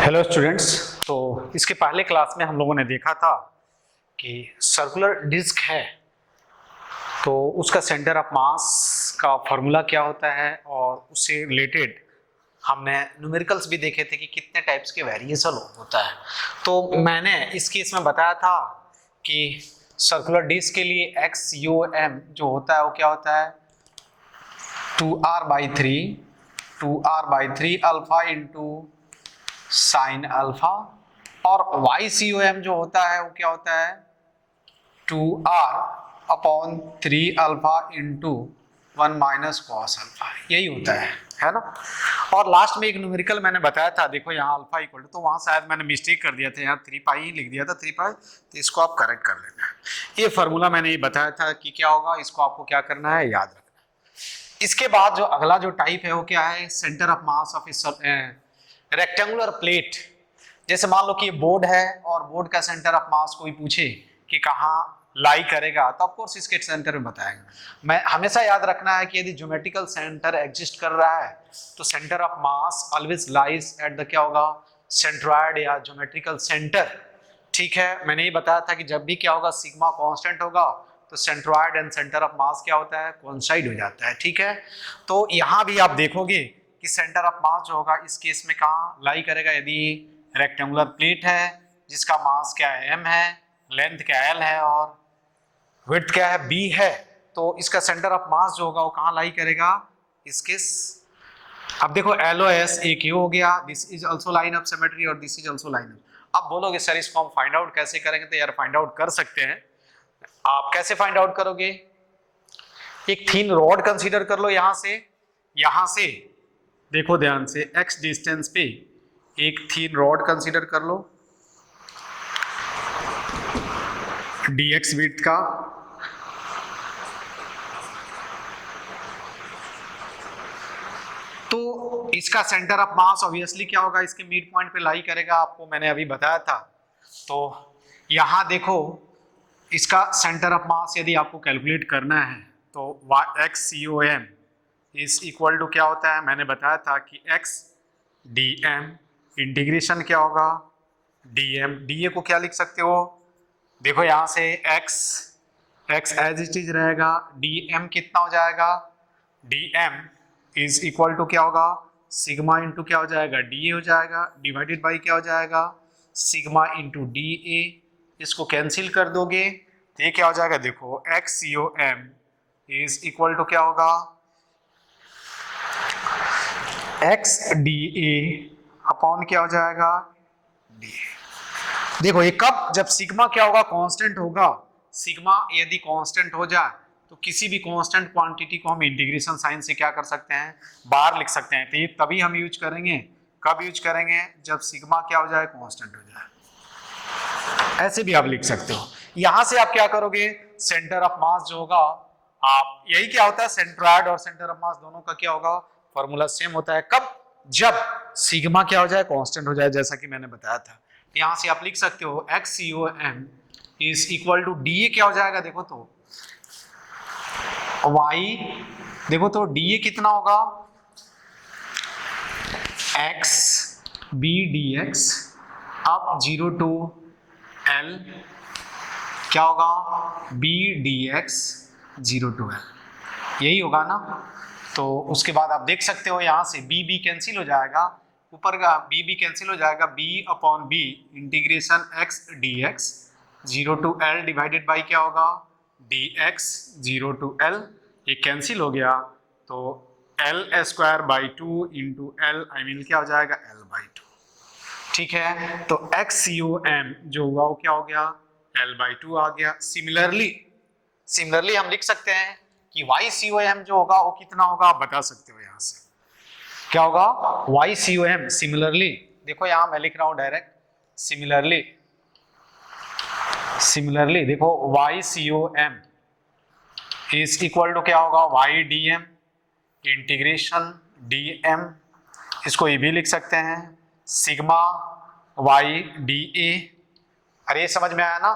Hello students. तो इसके पहले क्लास में हम लोगों ने देखा था कि सर्कुलर डिस्क है तो उसका सेंटर ऑफ मास का फॉर्मूला क्या होता है और उससे रिलेटेड हमने न्यूमेरिकल्स भी देखे थे कि कितने टाइप्स के वेरिएशन होता है। तो मैंने इस केस में बताया था कि सर्कुलर डिस्क के लिए एक्स यू एम जो होता है वो क्या होता है 2r/3 alpha into sine alpha, और YCOM जो होता है वो क्या होता है 2r/3 alpha into 1 minus cos alpha, यही होता है ना। और लास्ट में एक न्यूमेरिकल मैंने बताया था, देखो यहाँ अल्फा इक्वल टू, तो वहां शायद मैंने मिस्टेक कर दिया था, यहाँ 3 पाई ही लिख दिया था 3 पाई, तो इसको आप करेक्ट कर लेना। ये फार्मूला मैंने ये बताया था कि क्या होगा, इसको आपको क्या करना है, याद रखना। इसके बाद जो अगला जो टाइप है वो क्या है, centre of mass of rectangular plate. जैसे मान लो कि ये बोर्ड है और बोर्ड का सेंटर ऑफ मास कोई पूछे कि कहाँ लाई करेगा, तो ऑफ कोर्स इसके सेंटर में बताएगा। मैं हमेशा याद रखना है कि यदि ज्योमेट्रिकल सेंटर एग्जिस्ट कर रहा है तो centre of mass always lies at the क्या होगा, सेंट्रॉइड या ज्योमेट्रिकल सेंटर। ठीक है, मैंने ये बताया था कि जब भी क्या होगा, सिग्मा कांस्टेंट होगा तो सेंट्रॉइड एंड सेंटर ऑफ मास क्या होता है, कोइंसाइड हो जाता है। ठीक है, तो यहाँ भी आप देखोगे कि सेंटर ऑफ मास जो होगा इस केस में कहाँ लाई करेगा, यदि रेक्टेंगुलर प्लेट है जिसका मास क्या है m है, लेंथ क्या l है और विड्थ क्या है b है, तो इसका सेंटर ऑफ मास जो होगा वो कहाँ लाई करेगा, इसके अब देखो LOS एक ही हो गया, this is also line of symmetry और this is also line of. अब बोलोगे सर इसको हम फाइंड आउट कैसे करेंगे, तो यार फाइंड आउट कर सकते हैं। आप कैसे फाइंड आउट करोगे, एक थिन रॉड कंसीडर कर लो, यहां से देखो ध्यान से, x डिस्टेंस पे एक थिन रॉड कंसीडर कर लो dx विड्थ का, तो इसका सेंटर ऑफ मास ऑब्वियसली क्या होगा, इसके मिड पॉइंट पे लाई करेगा, आपको मैंने अभी बताया था। तो यहां देखो इसका सेंटर ऑफ मास यदि आपको कैलकुलेट करना है तो XCOM इज इक्वल टू क्या होता है, मैंने बताया था कि x dm इंटीग्रेशन क्या होगा dm, da को क्या लिख सकते हो, देखो यहां से x एज इट इज रहेगा, dm कितना हो जाएगा, dm इज इक्वल टू क्या होगा, सिग्मा इंटू क्या हो जाएगा, da हो जाएगा, डिवाइडेड बाई क्या हो जाएगा, सिग्मा इंटू da। इसको कैंसिल कर दोगे तो ये क्या हो जाएगा, देखो XCOM इज इक्वल टू क्या होगा, XDA अपॉन क्या हो जाएगा, DA। देखो ये कब, जब सिग्मा क्या होगा, कांस्टेंट होगा। सिग्मा यदि कांस्टेंट हो जाए तो किसी भी कांस्टेंट क्वांटिटी को हम इंटीग्रेशन साइन से क्या कर सकते हैं, बाहर लिख सकते हैं। तो ये तभी हम यूज करेंगे, कब यूज करेंगे, जब सिग्मा क्या हो जाए, कांस्टेंट हो जाए। ऐसे भी आप लिख सकते हो। यहां से आप क्या करोगे, सेंटर ऑफ मास जो होगा, आप यही क्या होता है, सेंट्रॉइड और सेंटर ऑफ मास दोनों का क्या होगा, फॉर्मूला सेम होता है। कब, जब सिग्मा क्या हो जाए, कांस्टेंट हो जाए, जैसा कि मैंने बताया था। यहां से आप लिख सकते हो XCOM is equal to DA क्या हो जाएगा, देखो तो Y, देखो तो DA कितना होगा, x b dx अब 0 to L क्या होगा, b dx 0 to L, यही होगा ना। तो उसके बाद आप देख सकते हो यहाँ से b कैंसिल हो जाएगा, ऊपर का b कैंसिल हो जाएगा, b upon b integration x dx 0 to L divided by क्या होगा, dx 0 to L, ये कैंसिल हो गया तो L²/2 into L I mean क्या हो जाएगा, L/2। ठीक है, तो XCOM जो हुआ वो क्या हो गया, L/2 आ गया। सिमिलरली हम लिख सकते हैं कि YCOM जो होगा वो कितना होगा, आप बता सकते हो यहां से क्या होगा, YCOM सिमिलरली, देखो यहां मैं लिख रहा हूं डायरेक्ट, सिमिलरली देखो YCOM इज इक्वल टू क्या होगा, YDM इंटीग्रेशन DM, इसको ये भी लिख सकते हैं सिग्मा YDA। अरे ये समझ में आया ना,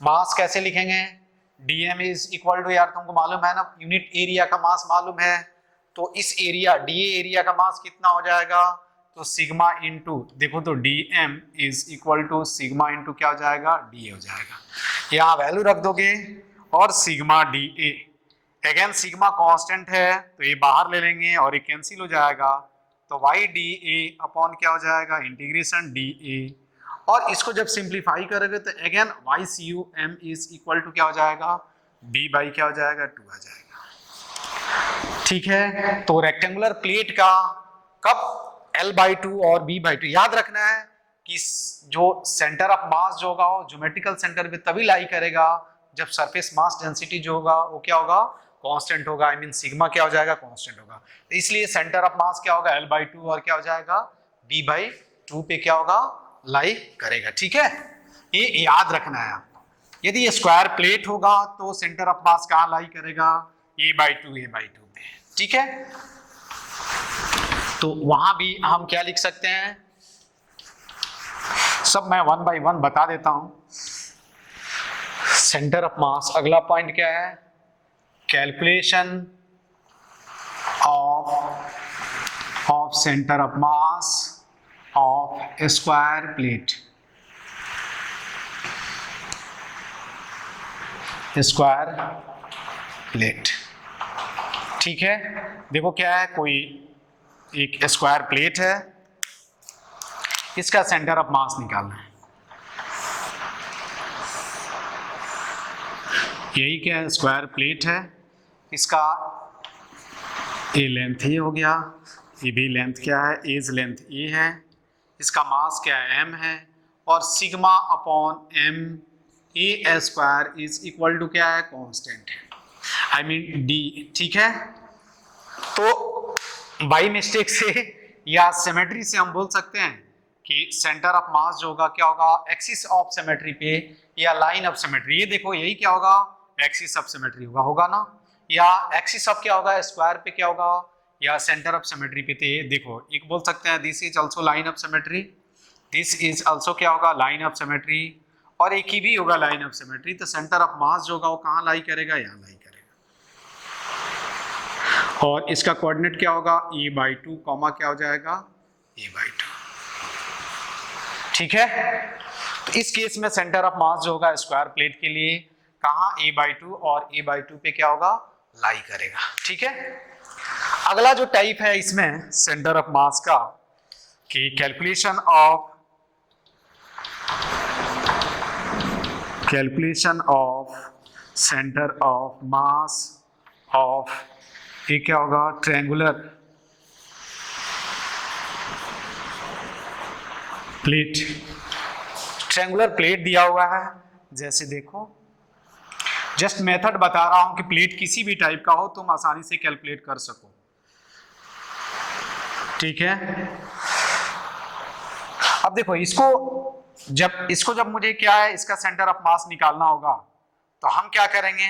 मास कैसे लिखेंगे, DM इज इक्वल टू, यार तुमको मालूम है ना, यूनिट एरिया का मास मालूम है, तो इस एरिया DA एरिया का मास कितना हो जाएगा, तो सिग्मा इंटू देखो तो d m is equal to sigma into क्या हो जाएगा, डी ए हो जाएगा। यहाँ वैल्यू रख दोगे और sigma D A, again sigma constant है तो ये बाहर ले लेंगे और ये कैंसिल हो जाएगा, तो वाई डी ए अपॉन क्या हो जाएगा, इंटीग्रेशन डी ए, और इसको जब सिंप्लीफाई करोगे तो again y c u m is equal to क्या हो जाएगा, बी बाई क्या हो जाएगा, 2 आ जाएगा। ठीक है, तो रेक्टेंगुलर प्लेट का कब L/2 और B/2 याद रखना है कि जो सेंटर ऑफ मास जो होगा वो ज्योमेट्रिकल सेंटर पे तभी लाई करेगा जब सरफेस मास डेंसिटी जो होगा वो क्या होगा, कांस्टेंट होगा, आई मीन सिग्मा क्या हो जाएगा, कांस्टेंट होगा। तो इसलिए सेंटर ऑफ मास क्या होगा, L/2 और क्या हो जाएगा, B/2 पे क्या होगा, लाई करेगा। ठीक है, ये याद रखना है आपको। यदि ये स्क्वायर प्लेट होगा तो सेंटर ऑफ मास कहाँ लाई करेगा, A/2 पे। ठीक है, तो वहां भी हम क्या लिख सकते हैं, सब मैं 1 बाय 1 बता देता हूं। सेंटर ऑफ मास, अगला पॉइंट क्या है, calculation of centre of mass of square plate, square plate. ठीक है, देखो क्या है, कोई एक स्क्वायर प्लेट है, इसका सेंटर ऑफ मास निकालना है। यही क्या है, स्क्वायर प्लेट है, इसका ए लेंथ ए हो गया, ये भी लेंथ क्या है, एज लेंथ ए है, इसका मास क्या है, एम है, और sigma upon m a square is equal to क्या है, कांस्टेंट है, आई मीन डी। ठीक है, तो बाई मिस्टेक से या सिमेट्री से हम बोल सकते हैं कि सेंटर ऑफ मास जो होगा क्या होगा, एक्सिस ऑफ सिमेट्री पे या लाइन ऑफ सिमेट्री। ये देखो यही क्या होगा, एक्सिस ऑफ सिमेट्री होगा ना, या एक्सिस ऑफ क्या होगा, स्क्वायर पे क्या होगा, या सेंटर ऑफ सिमेट्री पे। थे देखो एक बोल सकते हैं this is also line of symmetry, this is also क्या होगा, लाइन ऑफ सिमेट्री, और एक ही भी होगा लाइन ऑफ सिमेट्री। तो सेंटर ऑफ मास जो होगा वो कहाँ लाई करेगा, यहाँ लाई करेगा, और इसका कोऑर्डिनेट क्या होगा, A/2 कॉमा क्या हो जाएगा, A/2। ठीक है, तो इस केस में सेंटर ऑफ मास जो होगा स्क्वायर प्लेट के लिए कहाँ, A/2 और A/2 पे क्या होगा, लाई करेगा। ठीक है, अगला जो टाइप है इसमें सेंटर ऑफ मास का कि calculation of centre of mass of, ये क्या होगा, ट्रायंगुलर प्लेट। ट्रायंगुलर प्लेट दिया हुआ है, जैसे देखो जस्ट मेथड बता रहा हूं कि प्लेट किसी भी टाइप का हो तुम आसानी से कैलकुलेट कर सको। ठीक है, अब देखो इसको जब मुझे क्या है, इसका सेंटर ऑफ मास निकालना होगा तो हम क्या करेंगे,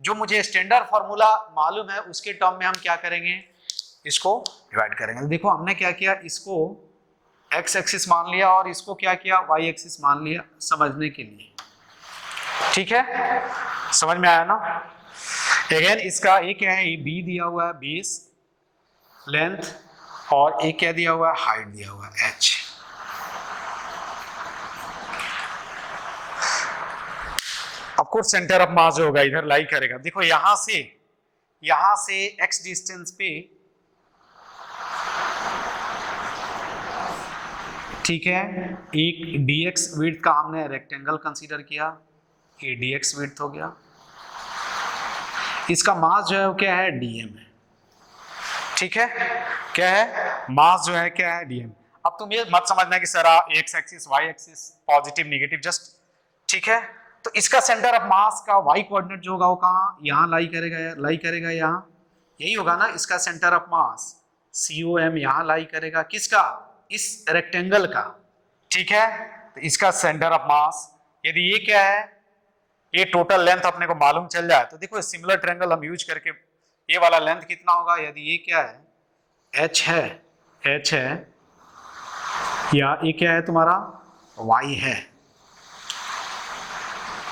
जो मुझे स्टैंडर्ड फॉर्मूला मालूम है उसके टर्म में हम क्या करेंगे, इसको डिवाइड करेंगे। देखो हमने क्या किया, इसको एक्स एक्सिस मान लिया और इसको क्या किया, वाई एक्सिस मान लिया समझने के लिए। ठीक है, समझ में आया ना। अगेन इसका एक क्या है, बी दिया हुआ है, बेस लेंथ, और एक क्या दिया हुआ है, हाइट दिया हुआ है, H. Of course centre of मास जो होगा इधर लाई करेगा। देखो यहां से एक्स डिस्टेंस पे, ठीक है, एक dx विड्थ का हमने रेक्टेंगल कंसीडर किया, ये dx विड्थ हो गया, इसका मास जो है वो क्या है, dm है। ठीक है, क्या है, मास जो है क्या है, dm। अब तुम ये मत समझना कि sir x axis y axis positive negative, just ठीक है। तो इसका सेंटर ऑफ मास का वाई कोऑर्डिनेट जो होगा वो कहाँ, यहाँ लाई करेगा यहाँ, यही होगा ना। इसका सेंटर ऑफ मास COM यहाँ लाई करेगा, किसका, इस रेक्टेंगल का। ठीक है, तो इसका सेंटर ऑफ मास, यदि ये क्या है, ये टोटल लेंथ अपने को मालूम चल जाए तो देखो सिमिलर ट्रायंगल हम यूज करके ये वाला लेंथ कितना होगा, यदि ये क्या है, h है, या ये क्या है तुम्हारा, y है।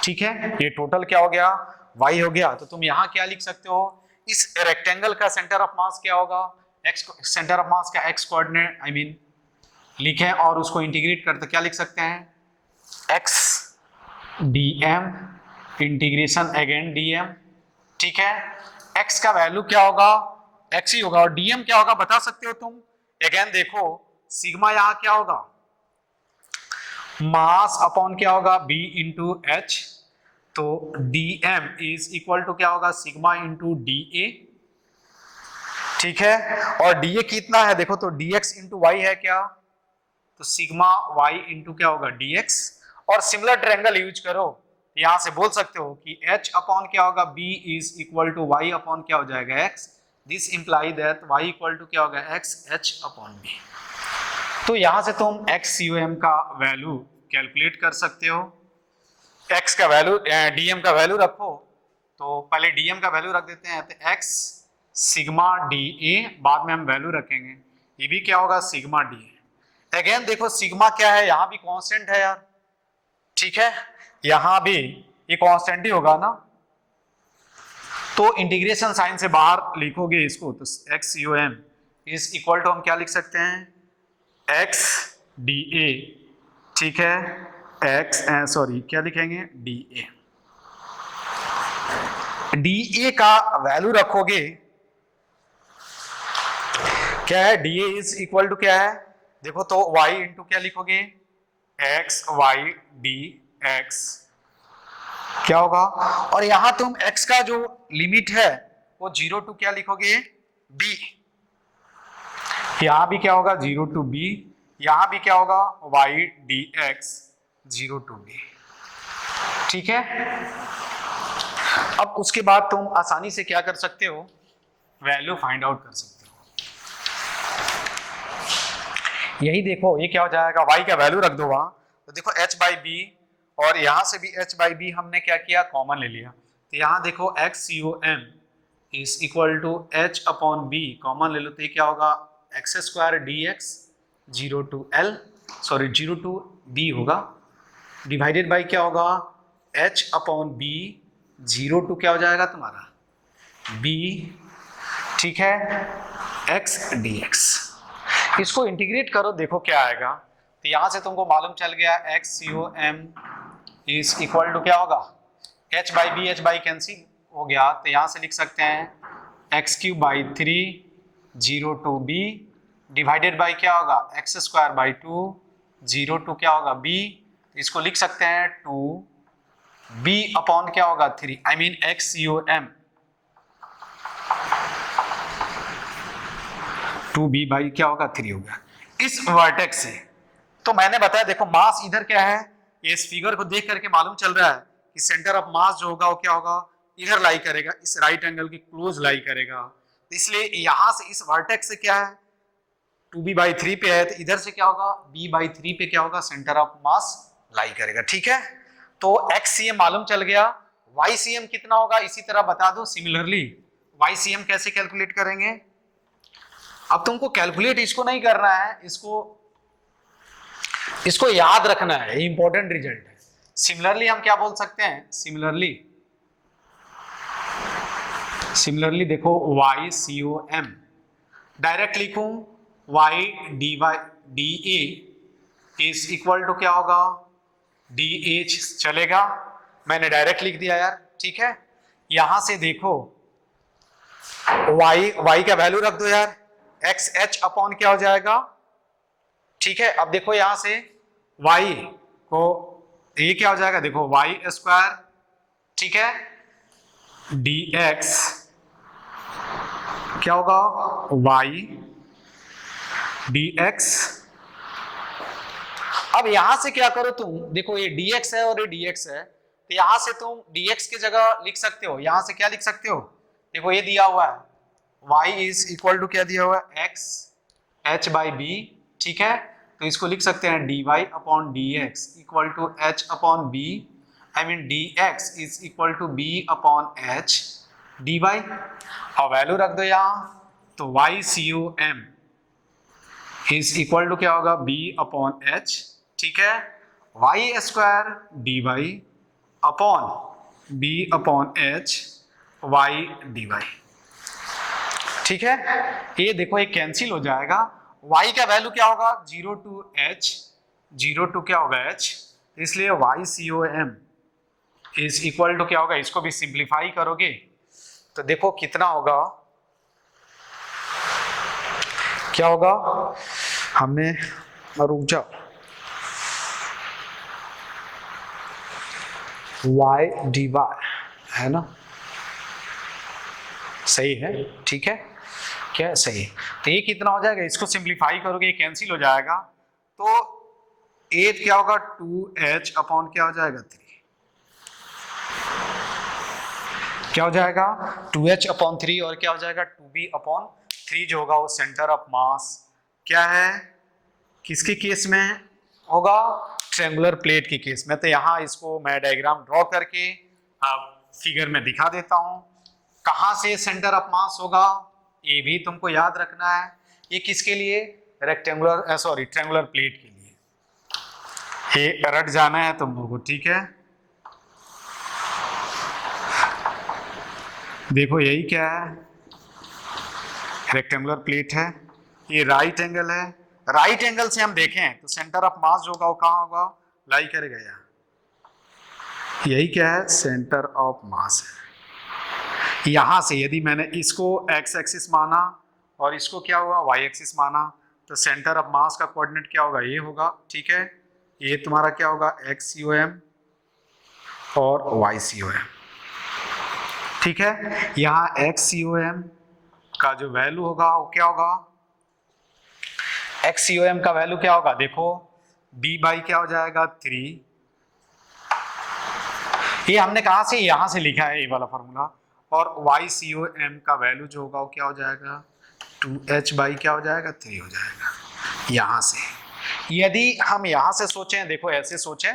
ठीक है, ये टोटल क्या हो गया, y हो गया। तो तुम यहाँ क्या लिख सकते हो, इस रेक्टेंगल का सेंटर ऑफ मास क्या होगा, x, सेंटर ऑफ मास का x कोऑर्डिनेट, आई मीन लिखें और उसको इंटीग्रेट करते क्या लिख सकते हैं, x dm integration again dm, ठीक है। x का वैल्यू क्या होगा, x ही होगा, और dm क्या होगा बता सकते हो तुम। अगेन देखो सिग्मा यहां क्या होगा, मास अपॉन क्या होगा b इंटू एच, तो dm इज इक्वल टू क्या होगा सिग्मा इंटू da, ठीक है। और dA कितना है देखो, तो dx इंटू वाई है क्या, तो सिग्मा y इंटू क्या होगा dx। और सिमिलर ट्रायंगल यूज करो, यहां से बोल सकते हो कि h अपॉन क्या होगा b is equal to y upon क्या हो जाएगा x, this imply that y equal to क्या होगा x h अपॉन b। तो यहां से तुम xum का वैल्यू कैलकुलेट कर सकते हो। x का वैल्यू dm का वैल्यू रखो, तो पहले dm का वैल्यू रख देते हैं, तो x सिग्मा da, बाद में हम वैल्यू रखेंगे, ये भी क्या होगा सिग्मा da। अगेन देखो सिग्मा क्या है, यहां भी कांस्टेंट है यार, ठीक है, यहां भी ये कांस्टेंट ही होगा ना, तो इंटीग्रेशन साइन से बाहर लिखोगे इसको, तो xum इज इक्वल टू हम क्या लिख सकते हैं x da, ठीक है, सॉरी क्या लिखेंगे da, da का वैल्यू रखोगे, क्या है da इज इक्वल टू क्या है देखो, तो y इंटू क्या लिखोगे x y dx क्या होगा, और यहां तुम x का जो लिमिट है वो 0 टू क्या लिखोगे b, यहां भी क्या होगा 0 टू b, यहां भी क्या होगा y dx 0 टू b, ठीक है। अब उसके बाद तुम आसानी से क्या कर सकते हो, वैल्यू फाइंड आउट कर सकते हो। यही देखो ये क्या हो जाएगा, y का वैल्यू रख दो वहां, तो देखो h बाई बी, और यहां से भी h बाई बी हमने क्या किया कॉमन ले लिया, तो यहां देखो xum is equal to h upon b, common ले लो तो ये क्या होगा x square dx 0 to l, sorry 0 to b होगा, डिवाइडेड बाई क्या होगा h अपॉन बी 0 टू क्या हो जाएगा तुम्हारा b, ठीक है, x dx। इसको इंटीग्रेट करो देखो क्या आएगा, तो यहां से तुमको मालूम चल गया xum इज इक्वल टू क्या होगा h by b, h by cancel हो गया, तो यहां से लिख सकते हैं x cube by 3 0 to b divided by क्या होगा एक्स स्क्वायर बाई 2 0 टू क्या होगा b, इसको लिख सकते हैं 2b अपॉन क्या होगा 3, I mean xum 2b by क्या होगा 3 हो गया इस वर्टेक्स से। तो मैंने बताया देखो मास इधर क्या है, ये इस फिगर को देख करके मालूम चल रहा है कि सेंटर ऑफ मास जो होगा वो क्या होगा इधर लाई करेगा, इस राइट एंगल के क्लोज लाई करेगा, इसलिए यहां से इस वर्टेक्स से क्या है 2b बाई 3 पे है, तो इधर से क्या होगा b बाई 3 पे क्या होगा सेंटर ऑफ मास लाई करेगा, ठीक है। तो xcm मालूम चल गया, ycm कितना होगा इसी तरह बता दो सिमिलरली, ycm कैसे कैलकुलेट करेंगे, अब तुमको कैलकुलेट इसको नहीं करना है, इसको याद रखना है, ये इंपॉर्टेंट रिजल्ट है। सिमिलरली हम क्या बोल सकते हैं, सिमिलरली देखो ycom डायरेक्ट लिखूं y da is equal to क्या होगा dh, चलेगा, मैंने डायरेक्ट लिख दिया यार, ठीक है। यहां से देखो y का वैल्यू रख दो यार, एक्स एच अपॉन क्या हो जाएगा, ठीक है। अब देखो यहां से y को ये क्या हो जाएगा देखो वाई स्क्वायर, ठीक है, dx क्या होगा y dx। अब यहां से क्या करो तुम देखो ये dx है और ये dx है, तो यहां से तुम dx की जगह लिख सकते हो, यहां से क्या लिख सकते हो देखो ये दिया हुआ है y इज इक्वल टू क्या दिया हुआ है x h बाई b, ठीक है, तो इसको लिख सकते हैं dy upon dx equal to h upon b, I mean dx is equal to b upon h dy, और वैल्यू रख दो यहाँ, तो ycom इज इक्वल टू क्या होगा b अपॉन h, ठीक है, y square dy upon b upon h y dy, ठीक है। ये देखो ये कैंसिल हो जाएगा, y का वैल्यू क्या होगा 0 to h, 0 to क्या होगा h, इसलिए YCOM इज इक्वल टू क्या होगा, इसको भी सिंप्लीफाई करोगे तो देखो कितना होगा, क्या होगा, हमने रुक जाओ, y dy है ना, सही है, ठीक है, क्या सही है। तो ये कितना हो जाएगा, इसको सिंप्लीफाई करोगे ये कैंसिल हो जाएगा, तो एट क्या होगा 2h अपॉन क्या हो जाएगा 3, क्या हो जाएगा 2h अपॉन 3 और क्या हो जाएगा 2b अपॉन 3 जो होगा वो सेंटर ऑफ मास क्या है, किसके केस में होगा, ट्रायंगुलर प्लेट के केस में। तो यहाँ इसको मैं डायग्राम ड्रॉ करके आप फिगर में दिखा देता हूँ, कहाँ से सेंटर ऑफ मास होगा ये भी तुमको याद रखना है, ये किसके लिए, रेक्टेंगुलर सॉरी ट्रायंगुलर प्लेट के लिए, ये रट जाना है तुम लोगों को, ठीक है। देखो यही क्या है, रेक्टेंगुलर प्लेट है, ये राइट एंगल है, राइट एंगल से हम देखें तो सेंटर ऑफ मास जो होगा वो कहाँ होगा, लाई करेगा यहाँ, यही क्या है सेंटर ऑफ मास है। यहां से यदि मैंने इसको एक्स एक्सिस माना और इसको क्या हुआ वाई एक्सिस माना, तो सेंटर ऑफ मास का कोऑर्डिनेट क्या होगा, ये होगा, ठीक है, ये तुम्हारा क्या होगा XCOM और YCOM, ठीक है। यहाँ XCOM का जो वैल्यू होगा वो क्या होगा, XCOM का वैल्यू क्या होगा, देखो B बाई क्या हो जाएगा 3, ये हमने कहा से यहां से लिखा है ये वाला फॉर्मूला, और YCOM का वैल्यू जो होगा वो क्या हो जाएगा 2h बाई क्या हो जाएगा 3 हो जाएगा। यहां से यदि हम यहां से सोचें, देखो ऐसे सोचें,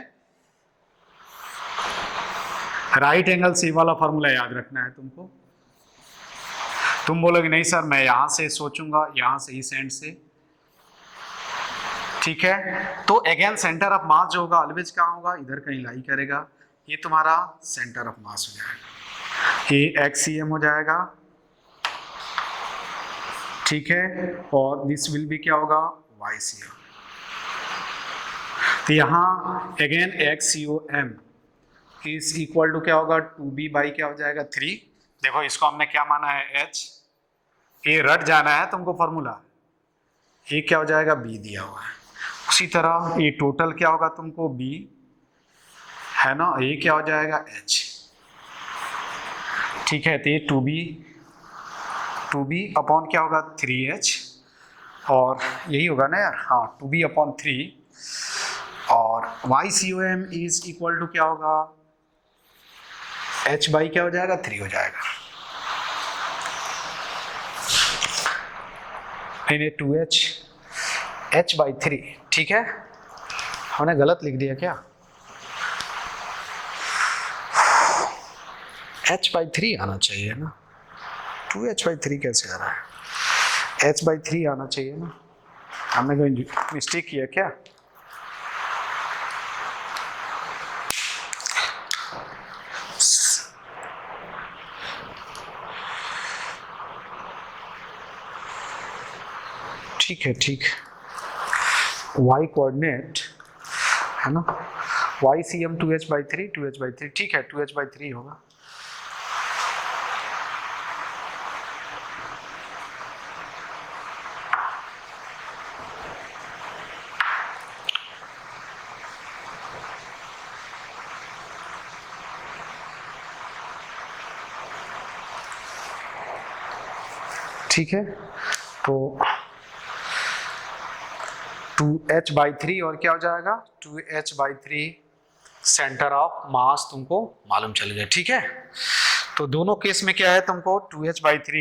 राइट एंगल से वाला फॉर्मूला याद रखना है तुमको, तुम बोलोगे नहीं सर मैं यहां से सोचूंगा, यहां से इस एंड से, ठीक है। तो अगेन सेंटर ऑफ मास जो होगा ऑलवेज कहाँ होगा, इधर कहीं लाई करेगा, ये तुम्हारा सेंटर ऑफ मास हो जाएगा, ये XCM हो जाएगा, ठीक है, और दिस विल भी क्या होगा YCM। तो यहाँ again XCOM is equal to क्या होगा 2b बाई क्या हो जाएगा 3, देखो इसको हमने क्या माना है h, ये रट जाना है तुमको फॉर्मूला, ये क्या हो जाएगा b दिया हुआ है, उसी तरह ये टोटल क्या होगा तुमको b है ना, ये क्या हो जाएगा h, ठीक है। तो ये 2b अपॉन क्या होगा 3h, और यही होगा ना यार, हाँ 2b अपॉन 3, और YCOM इज इक्वल टू क्या होगा h बाई क्या हो जाएगा 3 हो जाएगा, नहीं 2h h बाई 3, ठीक है, हमने गलत लिख दिया क्या, h बाई 3 आना चाहिए ना, 2h बाई 3 कैसे आ रहा है, h बाई 3 आना चाहिए ना, हमने कोई मिस्टेक किया क्या, ठीक है, ठीक, y कोऑर्डिनेट है ना, YCM 2h by 3, 2h by 3, ठीक है 2h बाई 3 होगा, ठीक है। तो 2h बाई 3 और क्या हो जाएगा 2h बाई 3 सेंटर ऑफ मास तुमको मालूम चल गया, ठीक है। तो दोनों केस में क्या है तुमको 2h बाई 3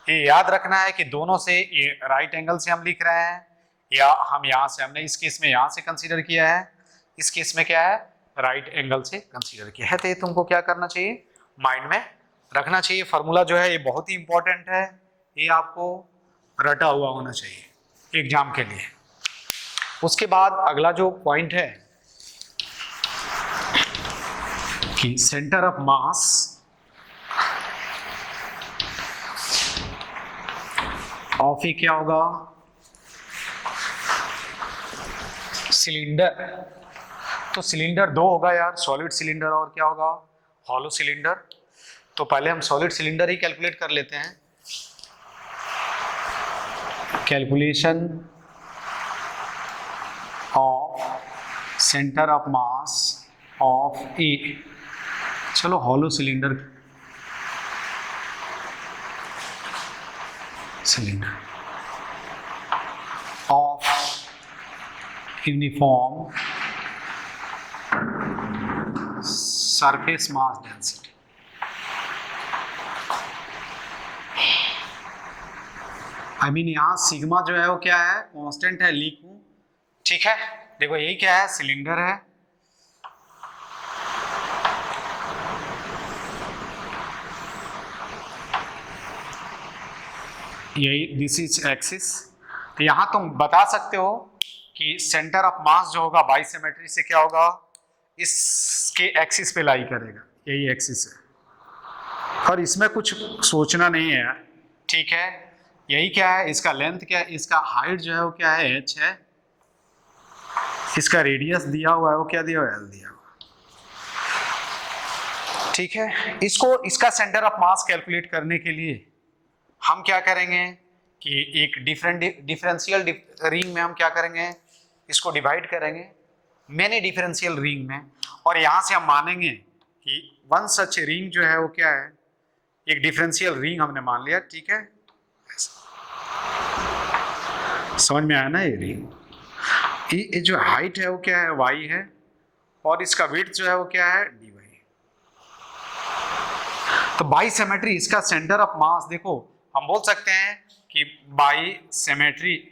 ये याद रखना है कि दोनों से ये राइट एंगल से हम लिख रहे हैं, या हम यहाँ से, हमने इस केस में यहाँ से कंसीडर किया है, इस केस में क्या है राइट एंगल से कंसीडर किया है। तो ये तुमको क्या करना चाहिए माइंड में रखना चाहिए, फार्मूला जो है ये बहुत ही इंपॉर्टेंट है, ये आपको रटा हुआ होना चाहिए एग्जाम के लिए। उसके बाद अगला जो पॉइंट है कि सेंटर ऑफ मास ऑफ ए क्या होगा सिलेंडर, तो सिलेंडर दो होगा यार, सॉलिड सिलेंडर और क्या होगा, हॉलो सिलेंडर। तो पहले हम सॉलिड सिलेंडर ही कैलकुलेट कर लेते हैं। Calculation of centre of mass of a, चलो hollow cylinder of uniform surface mass density. I mean यहाँ सिग्मा जो है वो क्या है, कांस्टेंट है, लिखूं, ठीक है। देखो यही क्या है, सिलेंडर है, यही दिस इज एक्सिस। तो यहाँ तुम बता सकते हो कि सेंटर ऑफ मास जो होगा बाई सिमेट्री से क्या होगा, इसके एक्सिस पे लाई करेगा, यही एक्सिस है। और इसमें कुछ सोचना नहीं है यार, ठीक है। यही क्या है, इसका लेंथ क्या है, इसका हाइट जो है वो क्या है, h है, इसका रेडियस दिया हुआ है वो क्या दिया हुआ है, l दिया हुआ है, ठीक है। इसको इसका सेंटर ऑफ मास कैलकुलेट करने के लिए हम क्या करेंगे कि एक डिफरेंशियल रिंग में हम क्या करेंगे, इसको डिवाइड करेंगे मैनी डिफरेंशियल रिंग में, और यहां से हम मानेंगे कि वन सच रिंग जो है वो क्या है, एक डिफरेंशियल रिंग हमने मान लिया, ठीक है। समझ में आया ना, ये रिंग, ये जो हाइट है वो क्या है, y है, और इसका विड्थ जो है वो क्या है, dy। तो बाई सिमेट्री इसका सेंटर ऑफ मास, देखो हम बोल सकते हैं कि बाई सिमेट्री,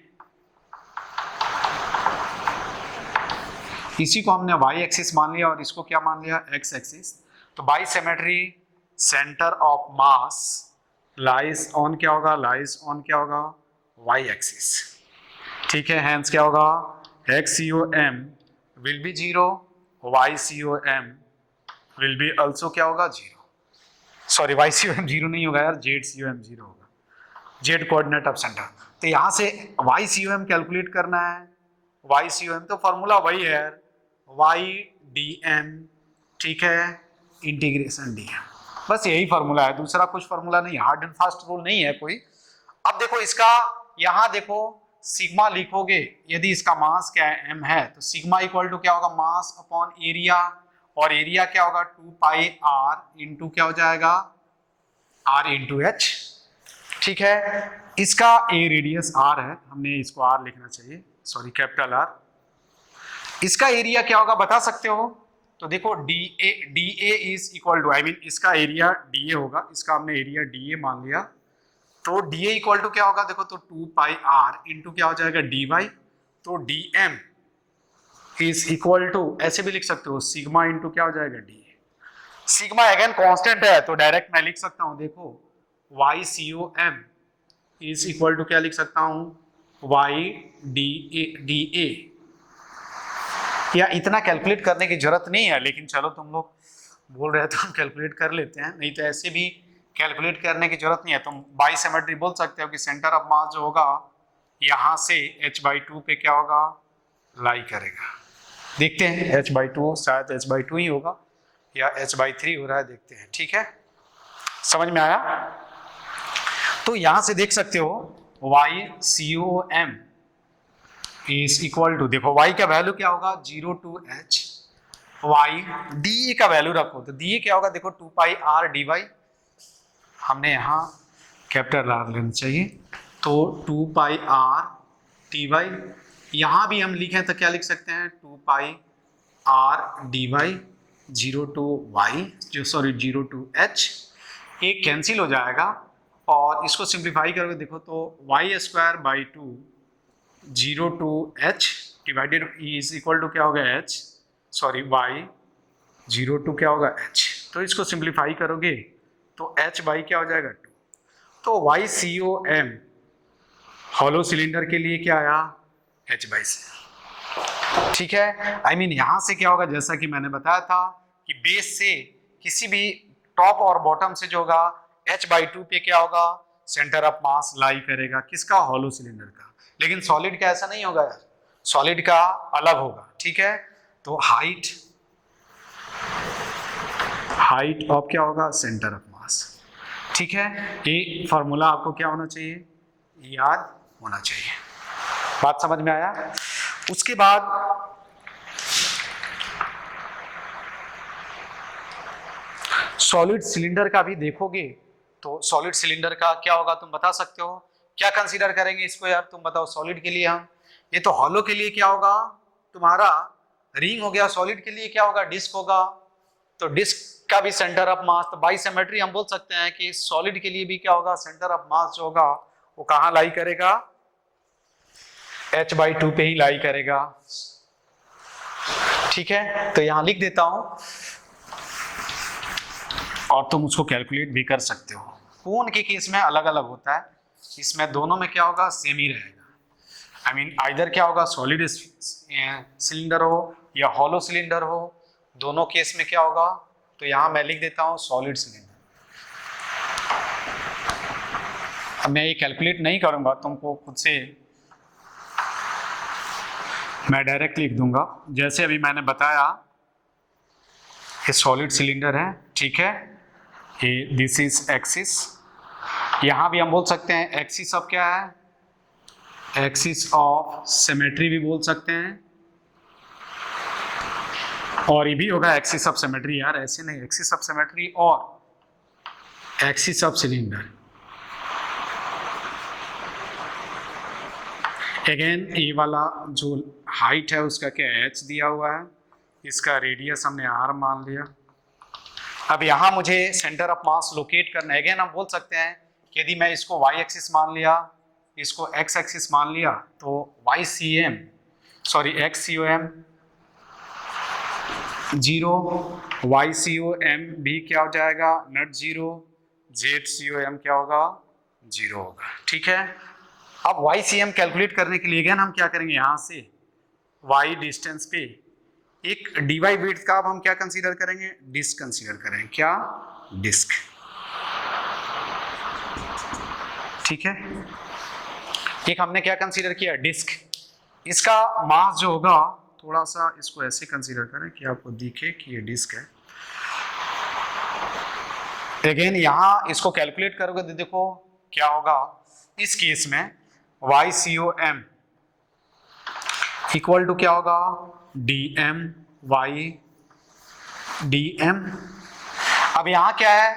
इसी को हमने y एक्सिस मान लिया और इसको क्या मान लिया, x एक्सिस। तो by symmetry centre of mass lies on क्या होगा, लाइज ऑन क्या होगा, y एक्सिस, ठीक है। हेंस क्या होगा, XCOM will be 0, YCOM will be also क्या होगा, 0। सॉरी, YCOM 0 नहीं होगा यार, ZCOM 0 होगा, जेड कोऑर्डिनेट ऑफ सेंटर। तो यहां से YCOM कैलकुलेट करना है, YCOM तो फॉर्मूला वही है यार, YDM, ठीक है, इंटीग्रेशन DM, बस यही फॉर्मूला है, दूसरा कुछ फॉर्मूला नहीं, हार्ड एंड फास्ट रूल नहीं है कोई। अब देखो इसका, यहां देखो सिग्मा लिखोगे, यदि इसका मास क्या है, m है, तो सिग्मा इक्वल टू क्या होगा, मास अपॉन एरिया, और एरिया क्या होगा, 2 पाई r इंटू क्या हो जाएगा, r इंटू h, ठीक है। इसका a रेडियस r है, हमने इसको r लिखना चाहिए, सॉरी कैपिटल R। इसका एरिया क्या होगा बता सकते हो, तो देखो DA is equal to, I mean इसका एरिया DA होगा, इसका हमने एरिया DA मान लिया, तो DA इक्वल टू क्या होगा, देखो तो 2 पाई r इंटू क्या हो जाएगा, dy, तो DM इज इक्वल टू, ऐसे भी लिख सकते हो, सिग्मा इंटू क्या हो जाएगा, DA। सिग्मा अगेन कांस्टेंट है तो डायरेक्ट मैं लिख सकता हूं, देखो YCOM इज इक्वल टू क्या लिख सकता हूं, YDA। या इतना कैलकुलेट करने की जरूरत नहीं है, लेकिन चलो तुम लोग बोल रहे हो तो हम कैलकुलेट कर लेते हैं, नहीं तो ऐसे भी कैलकुलेट करने की जरूरत नहीं है। तुम बाई सिमेट्री बोल सकते हो कि सेंटर ऑफ मास जो होगा यहां से h/2 पे क्या होगा, लाई करेगा। देखते हैं h/2, शायद h/2 ही होगा या h/3 हो रहा है, देखते हैं, ठीक है। समझ में आया, तो यहां से देख सकते हो YCOM इज इक्वल टू, देखो y का वैल्यू क्या होगा, 0 to h, y DA का वैल्यू रखो, तो DA क्या होगा, देखो 2 पाई r dy, हमने यहाँ कैपिटल R लेना चाहिए, तो 2 पाई r dy, यहाँ भी हम लिखें तो क्या लिख सकते हैं, 2 पाई r dy, 0 to y, जो सॉरी 0 to h, एक कैंसिल हो जाएगा, और इसको सिंप्लीफाई करोगे देखो तो y²/2 0 to h divided is equal to क्या होगा, h, सॉरी y 0 to क्या होगा, h, तो इसको सिंप्लीफाई करोगे तो h/, क्या हो जाएगा, 2। तो YCOM हॉलो सिलेंडर के लिए क्या आया, h/, से, ठीक है। आई मीन यहां से क्या होगा, जैसा कि मैंने बताया था कि बेस से किसी भी टॉप और बॉटम से जो होगा h/2 पे क्या होगा, सेंटर ऑफ मास लाई करेगा, किसका, हॉलो सिलेंडर का। लेकिन सॉलिड का ऐसा नहीं होगा यार, सॉलिड का अलग होगा, ठीक है। तो हाइट ऑफ क्या होगा, सेंटर ऑफ मास, ठीक है। ये फॉर्मूला आपको क्या होना चाहिए, याद होना चाहिए। बात समझ में आया। उसके बाद सॉलिड सिलेंडर का भी देखोगे तो सॉलिड सिलेंडर का क्या होगा तुम बता सकते हो, क्या कंसीडर करेंगे इसको यार, तुम बताओ। सॉलिड के लिए हम, ये तो हॉलो के लिए क्या होगा तुम्हारा, रिंग हो गया। सॉलिड के लिए क्या होगा, डिस्क होगा। तो डिस्क का भी सेंटर ऑफ मास, तो बाई सिमेट्री हम बोल सकते हैं कि सॉलिड के लिए भी क्या होगा, सेंटर ऑफ मास जो होगा वो कहां लाई करेगा, h/2 पे ही लाई करेगा, ठीक है। तो यहां लिख देता हूं और तुम उसको कैलकुलेट भी कर सकते हो। कोन के केस में अलग अलग होता है, इसमें दोनों में क्या होगा, सेम ही रहेगा। आई मीन आइदर क्या होगा, सॉलिड सिलेंडर हो या हॉलो सिलेंडर हो, दोनों केस में क्या होगा। तो यहां मैं लिख देता हूं सॉलिड सिलेंडर। अब मैं ये कैलकुलेट नहीं करूंगा, तुमको खुद से मैं डायरेक्ट लिख दूंगा। जैसे अभी मैंने बताया ये सॉलिड सिलेंडर है, ठीक है। ये दिस इज एक्सिस, यहां भी हम बोल सकते हैं एक्सिस ऑफ क्या है, एक्सिस ऑफ सिमेट्री भी बोल सकते हैं, और ये भी होगा एक्सिस ऑफ सिमेट्री यार, ऐसे नहीं, एक्सिस ऑफ सिमेट्री और एक्सिस ऑफ सिलेंडर। अगेन ये वाला जो हाइट है उसका क्या h दिया हुआ है, इसका रेडियस हमने r मान लिया। अब यहाँ मुझे सेंटर ऑफ मास लोकेट करना है। अगेन हम बोल सकते हैं कि यदि मैं इसको y एक्सिस मान लिया, इसको x एक्सिस मान लिया, तो XCOM 0, YCOM भी क्या हो जाएगा, नॉट 0, ZCOM क्या होगा, 0 होगा, ठीक है। अब YCM कैलकुलेट करने के लिए अगेन हम क्या करेंगे, यहां से y डिस्टेंस पे एक dy विड्थ का अब हम क्या कंसीडर करेंगे, डिस्क कंसीडर करेंगे, क्या, डिस्क, ठीक है। एक हमने क्या कंसीडर किया, डिस्क। इसका मास जो होगा, थोड़ा सा इसको ऐसे कंसीडर करें कि आपको दिखे कि ये डिस्क है। अगेन यहां इसको कैलकुलेट करोगे तो देखो क्या होगा, इस केस में YCOM इक्वल टू क्या होगा, dm. अब यहां क्या है,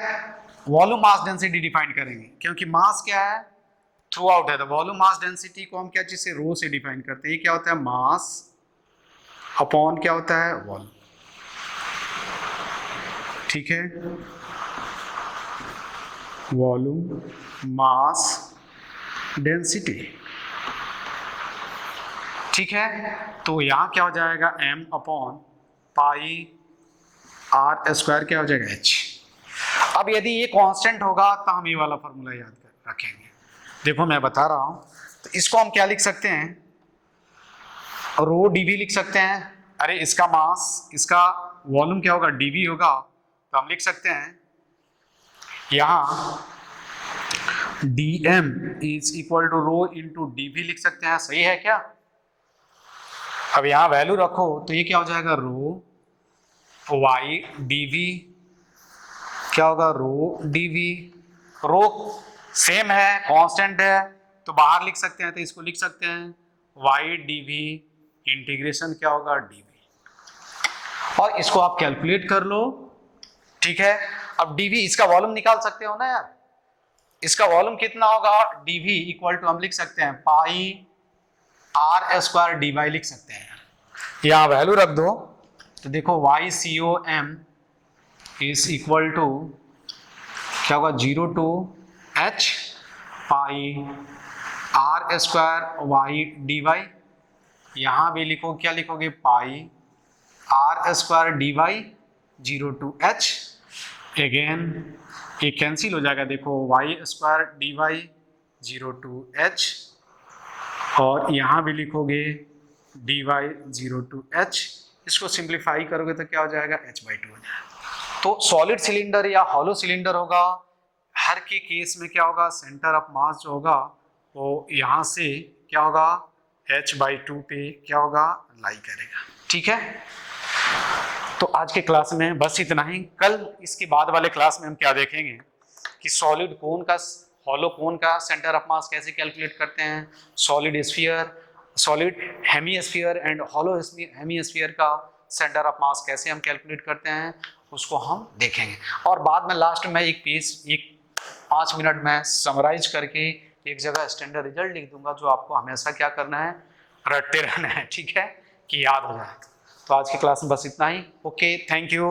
वॉल्यूम मास डेंसिटी डिफाइन करेंगे, क्योंकि मास क्या है, थ्रू आउट है। तो वॉल्यूम मास डेंसिटी को हम क्या चीज से, रो से डिफाइन करते हैं। ये क्या होता है, मास अपॉन क्या होता है, वॉल्यूम, ठीक है। वॉल्यूम मास डेंसिटी, ठीक है। तो यहां क्या हो जाएगा, m upon pi r square क्या हो जाएगा, h। अब यदि ये कांस्टेंट होगा तो हम ये वाला फॉर्मूला याद कर रखेंगे। देखो मैं बता रहा हूं, तो इसको हम क्या लिख सकते हैं, रो dv लिख सकते हैं। अरे इसका मास, इसका वॉल्यूम क्या होगा, dv होगा, तो हम लिख सकते हैं यहां dm is equal to rho into dv लिख सकते हैं, सही है क्या। अब यहां वैल्यू रखो तो ये क्या हो जाएगा, रो y dv क्या होगा, रो dv। रो सेम है, कांस्टेंट है, तो बाहर लिख सकते हैं, तो इसको लिख सकते हैं y dv इंटीग्रेशन क्या होगा, dv। और इसको आप कैलकुलेट कर लो, ठीक है। अब dv इसका वॉल्यूम निकाल सकते हो ना यार, इसका वॉल्यूम कितना होगा, dv इक्वल टू हम लिख सकते हैं पाई r स्क्वायर dy लिख सकते हैं। यहां वैल्यू रख दो तो देखो YCOM इज इक्वल टू क्या होगा, 0 to h pi r square y dy। यहां भी लिखो, क्या लिखोगे, पाई r square dy 0 to h। Again ये कैंसिल हो जाएगा, देखो y square dy 0 to h, और यहां भी लिखोगे dy 0 to h। इसको सिंप्लीफाई करोगे तो क्या हो जाएगा, h/2 हो जाएगा। तो सॉलिड सिलेंडर या हॉलो सिलेंडर होगा, हर के केस में क्या होगा, सेंटर ऑफ मास जो होगा वो यहां से क्या होगा, h/2 पे क्या होगा, लाई करेगा। ठीक है, तो आज के क्लास में बस इतना ही। कल इसके बाद वाले क्लास में हम क्या देखेंगे कि सॉलिड कोन का, हॉलो कोन का सेंटर ऑफ मास कैसे कैलकुलेट करते हैं, solid sphere, solid hemisphere and hollow hemisphere का सेंटर ऑफ मास कैसे हम कैलकुलेट करते हैं, उसको हम देखेंगे। और बाद में लास्ट में एक पेज, एक 5 मिनट में समराइज करके एक जगह स्टैंडर्ड रिजल्ट लिख दूंगा, जो आपको हमेशा क्या करना है, रटते रहना है। ठीक है, कि याद हो जाए। तो आज की क्लास में बस इतना ही। Okay, thank you.